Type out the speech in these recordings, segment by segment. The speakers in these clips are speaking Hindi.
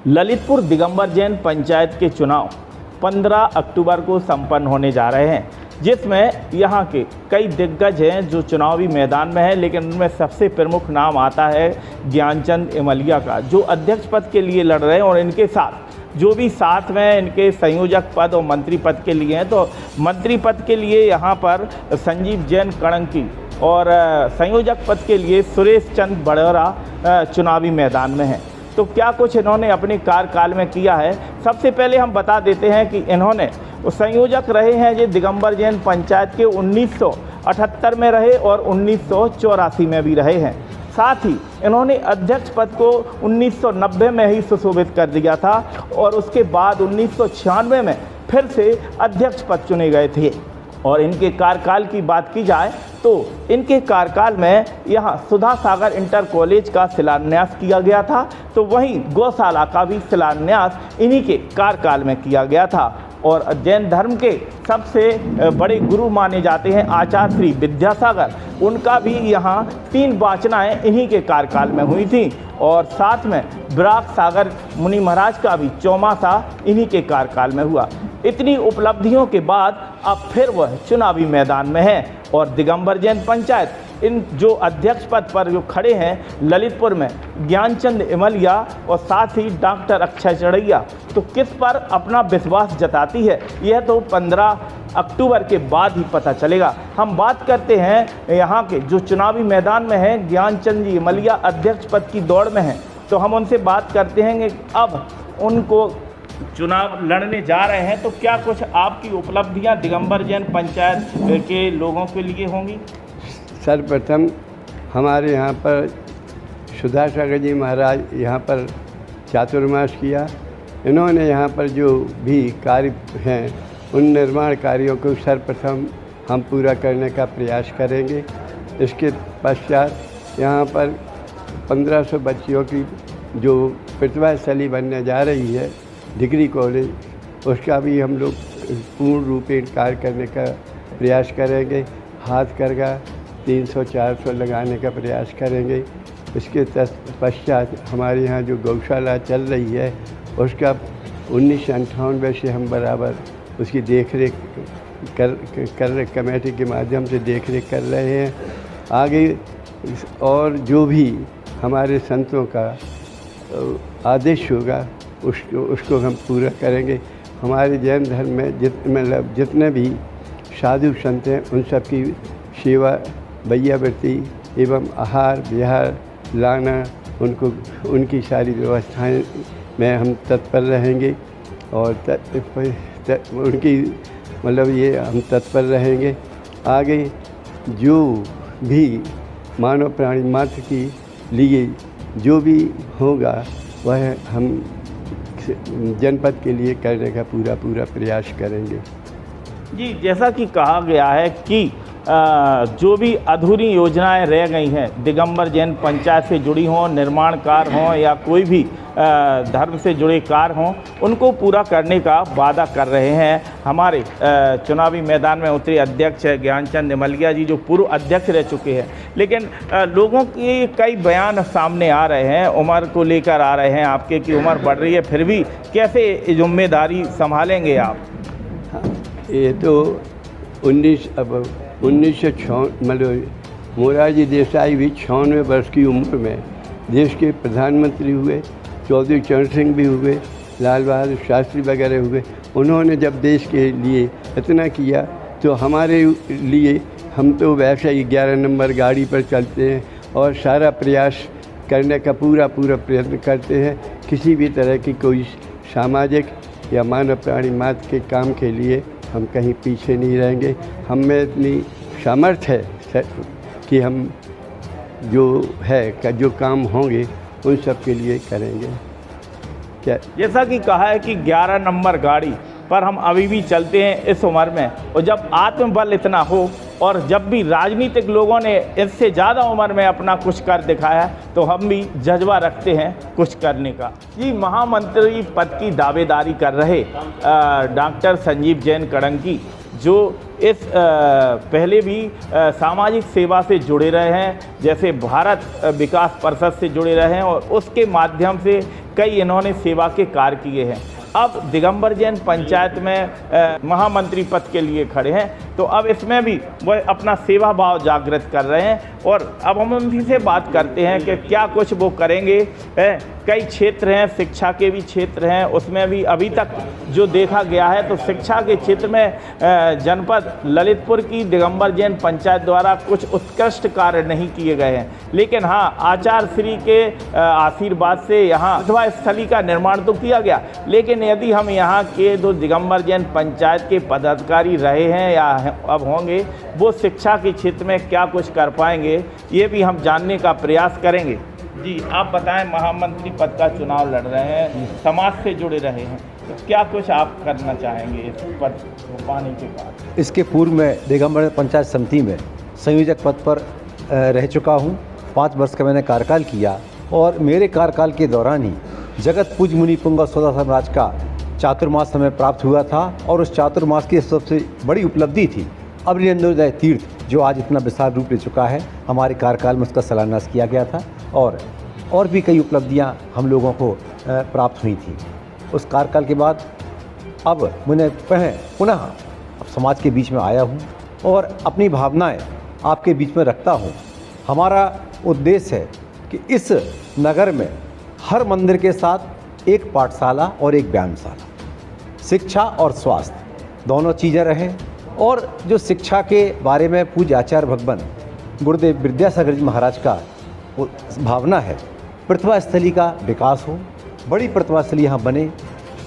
ललितपुर दिगंबर जैन पंचायत के चुनाव 15 अक्टूबर को संपन्न होने जा रहे हैं, जिसमें यहाँ के कई दिग्गज हैं जो चुनावी मैदान में हैं, लेकिन उनमें सबसे प्रमुख नाम आता है ज्ञानचंद इमलिया का, जो अध्यक्ष पद के लिए लड़ रहे हैं। और इनके साथ जो भी साथ में इनके संयोजक पद और मंत्री पद के लिए हैं, तो मंत्री पद के लिए यहाँ पर संजीव जैन कड़ंकी और संयोजक पद के लिए सुरेश चंद बड़ौरा चुनावी मैदान में हैं। तो क्या कुछ इन्होंने अपने कार्यकाल में किया है, सबसे पहले हम बता देते हैं कि इन्होंने संयोजक रहे हैं जो दिगंबर जैन पंचायत के 1978 में रहे और 1984 में भी रहे हैं। साथ ही इन्होंने अध्यक्ष पद को 1990 में ही सुशोभित कर दिया था और उसके बाद 1996 में फिर से अध्यक्ष पद चुने गए थे। और इनके कार्यकाल की बात की जाए तो इनके कार्यकाल में यहाँ सुधा सागर इंटर कॉलेज का शिलान्यास किया गया था, तो वहीं गौशाला का भी शिलान्यास इन्हीं के कार्यकाल में किया गया था। और जैन धर्म के सबसे बड़े गुरु माने जाते हैं आचार्य श्री विद्यासागर, उनका भी यहाँ 3 वाचनाएँ इन्हीं के कार्यकाल में हुई थी। और साथ में विराग सागर मुनि महाराज का भी चौमासा इन्हीं के कार्यकाल में हुआ। इतनी उपलब्धियों के बाद अब फिर वह चुनावी मैदान में है और दिगंबर जैन पंचायत इन जो अध्यक्ष पद पर जो खड़े हैं ललितपुर में ज्ञानचंद इमलिया और साथ ही डॉक्टर अक्षय चढ़ैया, तो किस पर अपना विश्वास जताती है यह तो 15 अक्टूबर के बाद ही पता चलेगा। हम बात करते हैं यहाँ के जो चुनावी मैदान में हैं, ज्ञानचंद जी इमलिया अध्यक्ष पद की दौड़ में हैं, तो हम उनसे बात करते हैं कि अब उनको चुनाव लड़ने जा रहे हैं, तो क्या कुछ आपकी उपलब्धियां दिगंबर जैन पंचायत के लोगों के लिए होंगी? सर्वप्रथम हमारे यहाँ पर सुधा सागर जी महाराज यहाँ पर चातुर्मास किया। इन्होंने यहाँ पर जो भी कार्य हैं उन निर्माण कार्यों को सर्वप्रथम हम पूरा करने का प्रयास करेंगे। इसके पश्चात यहाँ पर 1500 बच्चियों की जो प्रतिभाशाली बनने जा रही है डिग्री कॉलेज, उसका भी हम लोग पूर्ण रूपेण कार्य करने का प्रयास करेंगे। हाथ करगा 300-400 लगाने का प्रयास करेंगे। इसके पश्चात हमारे यहाँ जो गौशाला चल रही है उसका 1998 से हम बराबर उसकी देखरेख कर कमेटी के माध्यम से देखरेख कर रहे हैं। आगे और जो भी हमारे संतों का आदेश होगा उसको हम पूरा करेंगे। हमारे जैन धर्म में जितने भी साधु संत हैं उन सब की सेवा वैयावृत्ति एवं आहार विहार लाना, उनकी सारी व्यवस्थाएं में हम तत्पर रहेंगे और उनकी मतलब ये हम तत्पर रहेंगे। आगे जो भी मानव प्राणी मात्र की लिए जो भी होगा वह हम जनपद के लिए करने का पूरा प्रयास करेंगे। जी, जैसा कि कहा गया है कि जो भी अधूरी योजनाएं रह गई हैं दिगंबर जैन पंचायत से जुड़ी हों, निर्माण कार्य हों या कोई भी धर्म से जुड़े कार्य हों, उनको पूरा करने का वादा कर रहे हैं। हमारे चुनावी मैदान में उतरे अध्यक्ष ज्ञानचंद इमलिया जी, जो पूर्व अध्यक्ष रह चुके हैं, लेकिन लोगों के कई बयान सामने आ रहे हैं, उम्र को लेकर आ रहे हैं आपके कि उम्र बढ़ रही है, फिर भी कैसे जिम्मेदारी संभालेंगे आप? ये तो 1956 मतलब मोरारजी देसाई भी 96 वर्ष की उम्र में देश के प्रधानमंत्री हुए, चौधरी चरण सिंह भी हुए, लाल बहादुर शास्त्री वगैरह हुए। उन्होंने जब देश के लिए इतना किया तो हमारे लिए हम तो वैसे ही 11 नंबर गाड़ी पर चलते हैं और सारा प्रयास करने का पूरा प्रयत्न करते हैं। किसी भी तरह की कोई सामाजिक या मानव प्राणी मात्र के काम के लिए हम कहीं पीछे नहीं रहेंगे। हम में इतनी सामर्थ्य है कि हम जो काम होंगे उन सब के लिए करेंगे। क्या जैसा कि कहा है कि 11 नंबर गाड़ी पर हम अभी भी चलते हैं इस उम्र में, और जब आत्मबल इतना हो और जब भी राजनीतिक लोगों ने इससे ज़्यादा उम्र में अपना कुछ कर दिखाया तो हम भी जज्बा रखते हैं कुछ करने का। जी, महामंत्री पद की दावेदारी कर रहे डॉक्टर संजीव जैन कड़ंकी, जो इस पहले भी सामाजिक सेवा से जुड़े रहे हैं, जैसे भारत विकास परिषद से जुड़े रहे हैं और उसके माध्यम से कई इन्होंने सेवा के कार्य किए हैं। अब दिगंबर जैन पंचायत में महामंत्री पद के लिए खड़े हैं, तो अब इसमें भी वह अपना सेवा भाव जागृत कर रहे हैं। और अब हम उनसे से बात करते हैं कि क्या कुछ वो करेंगे। कई क्षेत्र हैं, शिक्षा के भी क्षेत्र हैं, उसमें भी अभी तक जो देखा गया है तो शिक्षा के क्षेत्र में जनपद ललितपुर की दिगंबर जैन पंचायत द्वारा कुछ उत्कृष्ट कार्य नहीं किए गए हैं। लेकिन हाँ, आचार्य श्री के आशीर्वाद से यहाँ विधवा स्थली का निर्माण तो किया गया, लेकिन यदि हम यहाँ के जो दिगंबर जैन पंचायत के पदाधिकारी रहे हैं या अब होंगे, वो शिक्षा के क्षेत्र में क्या कुछ कर पाएंगे, ये भी हम जानने का प्रयास करेंगे। जी, आप बताएं, महामंत्री पद का चुनाव लड़ रहे हैं, समाज से जुड़े रहे हैं, तो क्या कुछ आप करना चाहेंगे इस पद को पाने के बाद? इसके पूर्व में दिगंबर पंचायत समिति में संयोजक पद पर रह चुका हूँ। 5 वर्ष का मैंने कार्यकाल किया और मेरे कार्यकाल के दौरान ही जगत पूज्य मुनि पुंगव स्वदा साम्राज्य का चातुर्मास हमें प्राप्त हुआ था और उस चातुर्मास की सबसे बड़ी उपलब्धि थी अभिनंदनोदय तीर्थ, जो आज इतना विशाल रूप ले चुका है। हमारे कार्यकाल में उसका शिलान्यास किया गया था और भी कई उपलब्धियां हम लोगों को प्राप्त हुई थी। उस कार्यकाल के बाद अब मैं पुनः अब समाज के बीच में आया हूं और अपनी भावनाएं आपके बीच में रखता हूं। हमारा उद्देश्य है कि इस नगर में हर मंदिर के साथ एक पाठशाला और एक व्यायामशाला, शिक्षा और स्वास्थ्य दोनों चीज़ें रहें। और जो शिक्षा के बारे में पूज्य आचार्य भगवान गुरुदेव विद्यासागर जी महाराज का भावना है, प्रतिभा स्थली का विकास हो, बड़ी प्रतिभा स्थली यहाँ बने,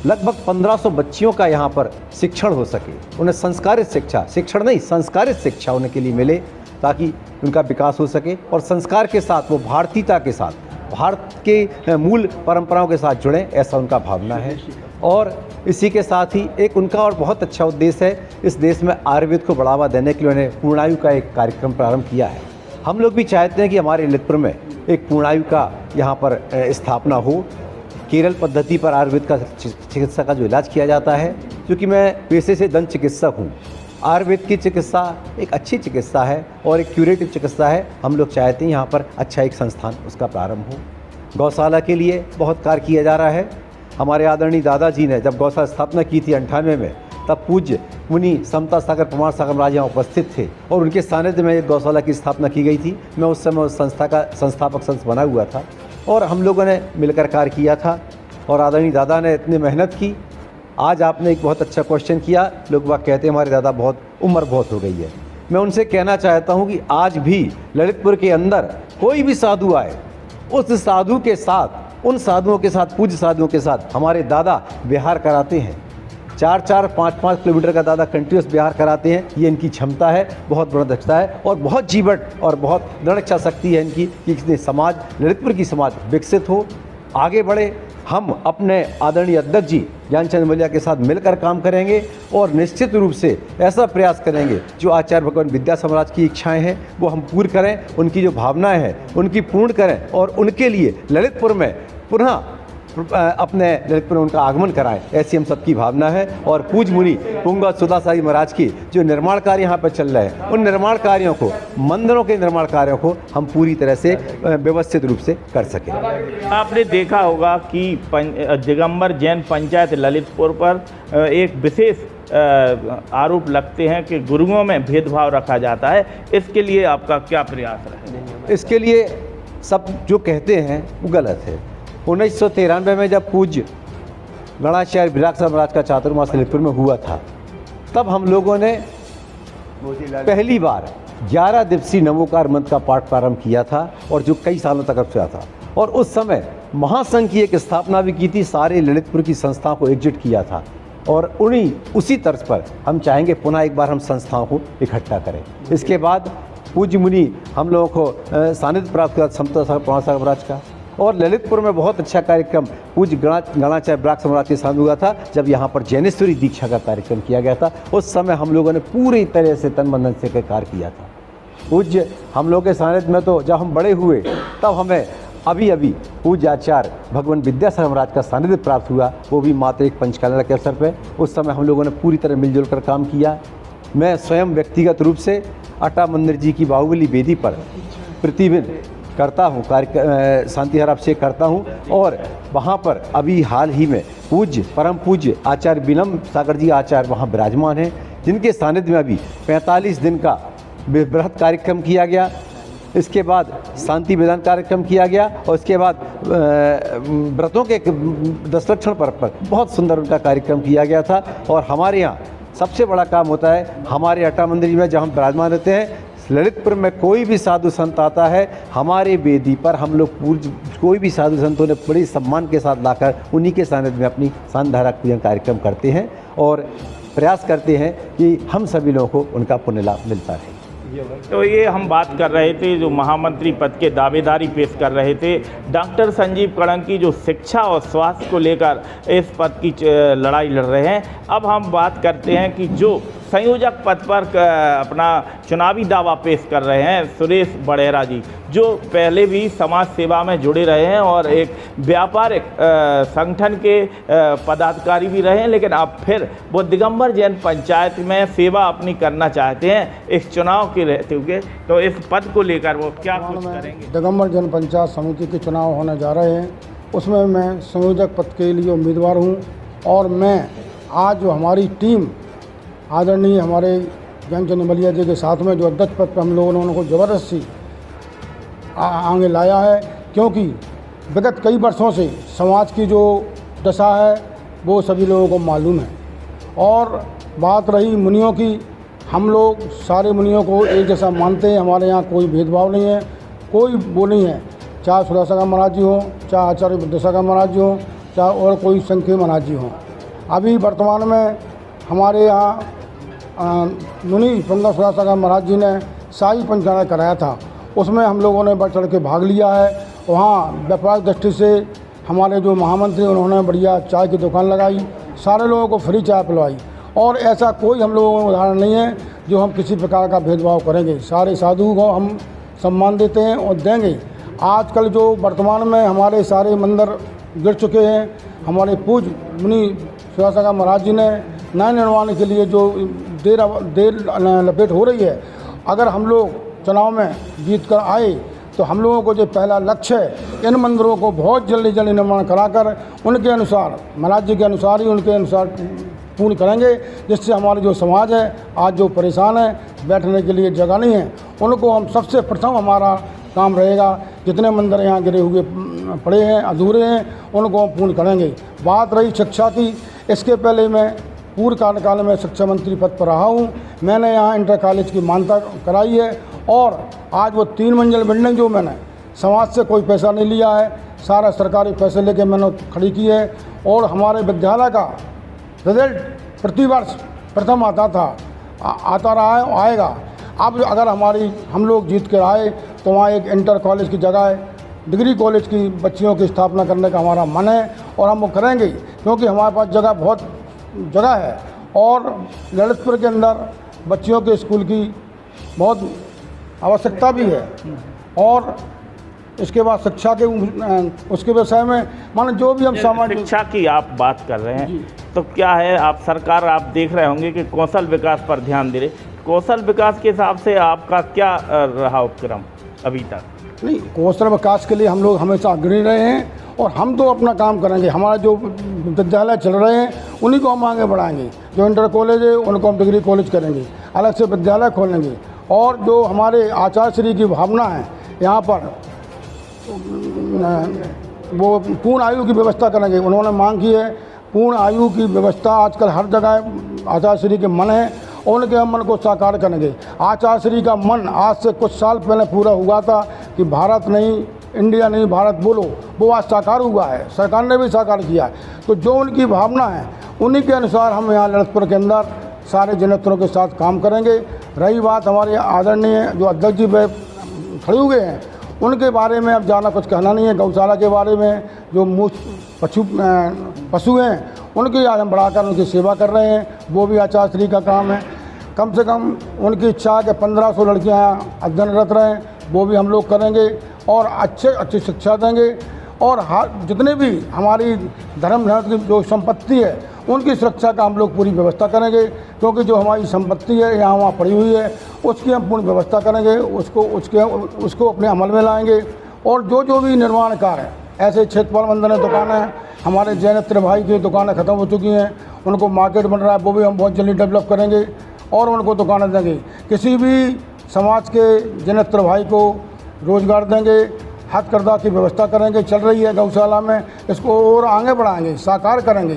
लगभग 1500 बच्चियों का यहाँ पर शिक्षण हो सके, उन्हें संस्कारित शिक्षा, शिक्षण नहीं संस्कारित शिक्षा उनके लिए मिले, ताकि उनका विकास हो सके और संस्कार के साथ वो भारतीयता के साथ, भारत के मूल परंपराओं के साथ जुड़ें, ऐसा उनका भावना है। और इसी के साथ ही एक उनका और बहुत अच्छा उद्देश्य है, इस देश में आयुर्वेद को बढ़ावा देने के लिए उन्होंने पूर्णायु का एक कार्यक्रम प्रारंभ किया है। हम लोग भी चाहते हैं कि हमारे ललितपुर में एक पूर्णायु का यहाँ पर स्थापना हो। केरल पद्धति पर आयुर्वेद का चिकित्सा का जो इलाज किया जाता है, क्योंकि मैं पेशे से दंत चिकित्सक हूँ, आयुर्वेद की चिकित्सा एक अच्छी चिकित्सा है और एक क्यूरेटिव चिकित्सा है। हम लोग चाहते हैं यहाँ पर अच्छा एक संस्थान उसका प्रारंभ हो। गौशाला के लिए बहुत कार्य किया जा रहा है। हमारे आदरणीय दादाजी ने जब गौशाला स्थापना की थी 98 में, तब पूज्य मुनि समता सागर प्रमाण सागर महाराज यहाँ उपस्थित थे और उनके सानिध्य में एक गौशाला की स्थापना की गई थी। मैं उस समय उस संस्था का संस्थापक सदस्य बना हुआ था और हम लोगों ने मिलकर कार्य किया था और आदरणीय दादा ने इतनी मेहनत की। आज आपने एक बहुत अच्छा क्वेश्चन किया, लोग बाग कहते हैं हमारे दादा उम्र बहुत हो गई है। मैं उनसे कहना चाहता हूँ कि आज भी ललितपुर के अंदर कोई भी साधु आए, उस साधु के साथ, उन साधुओं के साथ, पूज्य साधुओं के साथ हमारे दादा विहार कराते हैं। 4-4, 5-5 किलोमीटर का दादा कंटिन्यूस विहार कराते हैं। ये इनकी क्षमता है, बहुत बड़ा दक्षता है और बहुत जीवट और बहुत दृढ़ इच्छा शक्ति है इनकी कि समाज, ललितपुर की समाज विकसित हो, आगे बढ़े। हम अपने आदरणीय अध्यक्ष जी ज्ञानचंद मौर्य के साथ मिलकर काम करेंगे और निश्चित रूप से ऐसा प्रयास करेंगे जो आचार्य भगवान विद्यासागर महाराज की इच्छाएं हैं वो हम पूर्ण करें, उनकी जो भावनाएं हैं उनकी पूर्ण करें और उनके लिए ललितपुर में पुनः अपने ललितपुर में उनका आगमन कराएं, ऐसी हम सबकी भावना है। और पूज्य मुनि पुंगव स्वदा सागर जी महाराज की जो निर्माण कार्य यहाँ पर चल रहे हैं, उन निर्माण कार्यों को, मंदिरों के निर्माण कार्यों को हम पूरी तरह से व्यवस्थित रूप से कर सकें। आपने देखा होगा कि दिगंबर जैन पंचायत ललितपुर पर एक विशेष आरोप लगते हैं कि गुरुओं में भेदभाव रखा जाता है। इसके लिए आपका क्या प्रयास रहे? इसके लिए सब जो कहते हैं वो गलत है। 1993 में जब पूज्य गणाचार्य विराग महाराज का चातुर्मास ललितपुर में हुआ था, तब हम लोगों ने पहली बार 11 दिवसीय नमोकार मंत्र का पाठ प्रारंभ किया था और जो कई सालों तक चला था। और उस समय महासंघ की एक स्थापना भी की थी, सारे ललितपुर की संस्थाओं को एकजुट किया था और उसी तर्ज पर हम चाहेंगे पुनः एक बार हम संस्थाओं को इकट्ठा करें। इसके बाद पूज्य मुनि हम लोगों को सानिध्य प्राप्त हुआ समता सागर प्रमाण सागर महाराज का, और ललितपुर में बहुत अच्छा कार्यक्रम पूज्य गणाचार्य विराग महाराज के साथ हुआ था जब यहाँ पर जैनेश्वरी दीक्षा का कार्यक्रम किया गया था। उस समय हम लोगों ने पूरी तरह से तन मन से कार्य किया था। पूज्य हम लोग के सानिध्य में तो जब हम बड़े हुए तब हमें अभी पूज्य आचार्य भगवान विद्यासागर महाराज का सानिध्य प्राप्त हुआ, वो भी मात्र एक पंचकाला के अवसर पर। उस समय हम लोगों ने पूरी तरह मिलजुल कर काम किया। मैं स्वयं व्यक्तिगत रूप से अटा मंदिर जी की बाहुबली वेदी पर प्रतिदिन करता हूँ, शांति हर अभिषेक करता हूँ। और वहाँ पर अभी हाल ही में पूज्य परम पूज्य आचार्य विनम्र सागर जी आचार्य वहाँ विराजमान हैं, जिनके सानिध्य में अभी 45 दिन का बृहत कार्यक्रम किया गया। इसके बाद शांति मैदान कार्यक्रम किया गया और इसके बाद व्रतों के दशलक्षण पर्व पर बहुत सुंदर उनका कार्यक्रम किया गया था। और हमारे यहाँ सबसे बड़ा काम होता है, हमारे अट्टा मंदिर में जब हम विराजमान रहते हैं, ललितपुर में कोई भी साधु संत आता है, हमारे वेदी पर हम लोग कोई भी साधु संतों ने बड़ी सम्मान के साथ लाकर उन्हीं के सानिध्य में अपनी शानदार पूजन कार्यक्रम करते हैं और प्रयास करते हैं कि हम सभी लोगों को उनका पुण्य लाभ मिलता रहे। तो ये हम बात कर रहे थे, जो महामंत्री पद के दावेदारी पेश कर रहे थे डॉक्टर संजीव कड़ंकी, जो शिक्षा और स्वास्थ्य को लेकर इस पद की लड़ाई लड़ रहे हैं। अब हम बात करते हैं कि जो संयोजक पद पर अपना चुनावी दावा पेश कर रहे हैं सुरेश बड़ेरा जी, जो पहले भी समाज सेवा में जुड़े रहे हैं और एक व्यापारिक संगठन के पदाधिकारी भी रहे हैं, लेकिन अब फिर वो दिगंबर जैन पंचायत में सेवा अपनी करना चाहते हैं इस चुनाव के रहते हुए। तो इस पद को लेकर वो क्या कुछ करेंगे? दिगंबर जैन पंचायत समिति के चुनाव होने जा रहे हैं, उसमें मैं संयोजक पद के लिए उम्मीदवार हूँ। और मैं आज जो हमारी टीम आदरणीय हमारे ज्ञानचंद मलिया जी के साथ में जो अध्यक्ष पद पर हम लोगों ने उनको ज़बरदस्ती आगे लाया है, क्योंकि विगत कई वर्षों से समाज की जो दशा है वो सभी लोगों को मालूम है। और बात रही मुनियों की, हम लोग सारे मुनियों को एक जैसा मानते हैं, हमारे यहाँ कोई भेदभाव नहीं है, कोई वो नहीं है, चाहे सुदासागर महाराज जी हों, चाहे आचार्य विद्यासागर महाराज जी हों, चाहे और कोई संख्य महाराज जी हों। अभी वर्तमान में हमारे यहाँ मुनि पंगा सुदासागर महाराज जी ने शाही पंचायत कराया था, उसमें हम लोगों ने बढ़ चढ़ के भाग लिया है। वहाँ व्यापारिक दृष्टि से हमारे जो महामंत्री उन्होंने बढ़िया चाय की दुकान लगाई, सारे लोगों को फ्री चाय पिलवाई। और ऐसा कोई हम लोगों में उदाहरण नहीं है जो हम किसी प्रकार का भेदभाव करेंगे। सारे साधुओं को हम सम्मान देते हैं और देंगे। आजकल जो वर्तमान में हमारे सारे मंदिर गिर चुके हैं, हमारे पूज्य मुनि सुदासागर महाराज जी ने नए निर्माण के लिए जो देर लपेट हो रही है, अगर हम लोग चुनाव में जीत कर आए तो हम लोगों को जो पहला लक्ष्य है, इन मंदिरों को बहुत जल्दी निर्माण कराकर उनके अनुसार, महाराज जी के अनुसार ही उनके अनुसार पूर्ण करेंगे, जिससे हमारे जो समाज है आज जो परेशान है, बैठने के लिए जगह नहीं है, उनको हम सबसे प्रथम हमारा काम रहेगा। जितने मंदिर यहाँ गिरे हुए पड़े हैं, अधूरे हैं, उनको हम पूर्ण करेंगे। बात रही शिक्षा की, इसके पहले मैं पूर्व कार्यकाल में शिक्षा मंत्री पद पर रहा हूँ। मैंने यहाँ इंटर कॉलेज की मान्यता कराई है और आज वो 3 मंजिल बिल्डिंग जो मैंने समाज से कोई पैसा नहीं लिया है, सारा सरकारी पैसे लेके मैंने खड़ी की है। और हमारे विद्यालय का रिजल्ट प्रति वर्ष प्रथम आता था, आता रहा है, आएगा। अब अगर हम लोग जीत कर आए तो वहाँ एक इंटर कॉलेज की जगह है, डिग्री कॉलेज की बच्चियों की स्थापना करने का हमारा मन है और हम वो करेंगे, क्योंकि हमारे पास जगह बहुत जगह है और ललितपुर के अंदर बच्चियों के स्कूल की बहुत आवश्यकता भी है। और इसके बाद शिक्षा के उसके विषय में मान जो भी हम सामाजिक शिक्षा की आप बात कर रहे हैं, तो क्या है, आप सरकार आप देख रहे होंगे कि कौशल विकास पर ध्यान दे रहे, कौशल विकास के हिसाब से आपका क्या रहा उपक्रम अभी तक? नहीं, कौशल विकास के लिए हम लोग हमेशा अग्रणी रहे हैं और हम तो अपना काम करेंगे। हमारा जो विद्यालय चल रहे हैं उन्हीं को हम आगे बढ़ाएंगे। जो इंटर कॉलेज है उनको हम डिग्री कॉलेज करेंगे, अलग से विद्यालय खोलेंगे। और जो हमारे आचार्य श्री की भावना है, यहाँ पर वो पूर्ण आयु की व्यवस्था करेंगे। उन्होंने मांग की है पूर्ण आयु की व्यवस्था, आजकल हर जगह आचार्य श्री के मन है और उनके मन को साकार करेंगे। आचार्य श्री का मन आज से कुछ साल पहले पूरा हुआ था कि भारत नहीं, इंडिया नहीं, भारत बोलो, वो आज साकार हुआ है, सरकार ने भी साकार किया है। तो जो उनकी भावना है उन्हीं के अनुसार हम यहाँ ललितपुर के अंदर सारे जनत्रों के साथ काम करेंगे। रही बात हमारे आदरणीय जो अध्यक्ष जी खड़े हुए हैं, उनके बारे में अब ज़्यादा कुछ कहना नहीं है। गौशाला के बारे में जो पशु हैं उनकी आज हम बढ़ाकर उनकी सेवा कर रहे हैं, वो भी आचार्य श्री का काम है। कम से कम उनकी इच्छा है कि 1500 लड़कियाँ अध्ययनरत रहें, वो भी हम लोग करेंगे और अच्छी शिक्षा देंगे। और जितने भी हमारी धर्म की जो संपत्ति है उनकी सुरक्षा का हम लोग पूरी व्यवस्था करेंगे, क्योंकि जो हमारी संपत्ति है यहाँ वहाँ पड़ी हुई है उसकी हम पूर्ण व्यवस्था करेंगे, उसको अपने अमल में लाएंगे। और जो भी निर्माण कार्य है, ऐसे क्षेत्रपाल मंदिर दुकानें, हमारे जैनेत्र भाई की दुकानें ख़त्म हो चुकी हैं, उनको मार्केट बन रहा है, वो भी हम बहुत जल्दी डेवलप करेंगे और उनको दुकानें देंगे। किसी भी समाज के जैनेत्र भाई को रोज़गार देंगे, हथकरघा की व्यवस्था करेंगे, चल रही है गौशाला में, इसको और आगे बढ़ाएंगे, साकार करेंगे।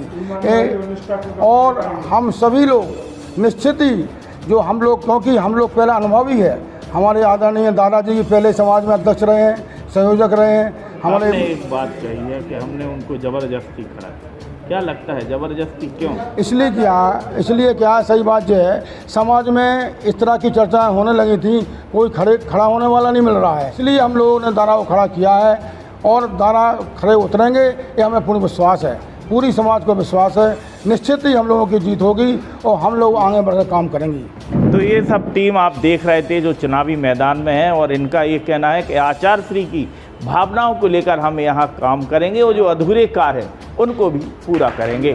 और हम सभी लोग निश्चित ही जो हम लोग, क्योंकि हम लोग पहले अनुभवी है, हमारे आदरणीय दादाजी पहले समाज में अध्यक्ष रहे हैं, संयोजक रहे हैं। हमारे एक बात कही है कि हमने उनको ज़बरदस्ती खड़ा किया, क्या लगता है ज़बरदस्ती क्यों? इसलिए क्या सही बात जो है, समाज में इस तरह की चर्चाएं होने लगी थी, कोई खड़ा होने वाला नहीं मिल रहा है, इसलिए हम लोगों ने दारा खड़ा किया है और दारा खड़े उतरेंगे, ये हमें पूर्ण विश्वास है, पूरी समाज को विश्वास है। निश्चित ही हम लोगों की जीत होगी और हम लोग आगे बढ़कर काम करेंगे। तो ये सब टीम आप देख रहे थे जो चुनावी मैदान में है और इनका ये कहना है कि आचार श्री की भावनाओं को लेकर हम यहाँ काम करेंगे और जो अधूरे कार्य हैं उनको भी पूरा करेंगे।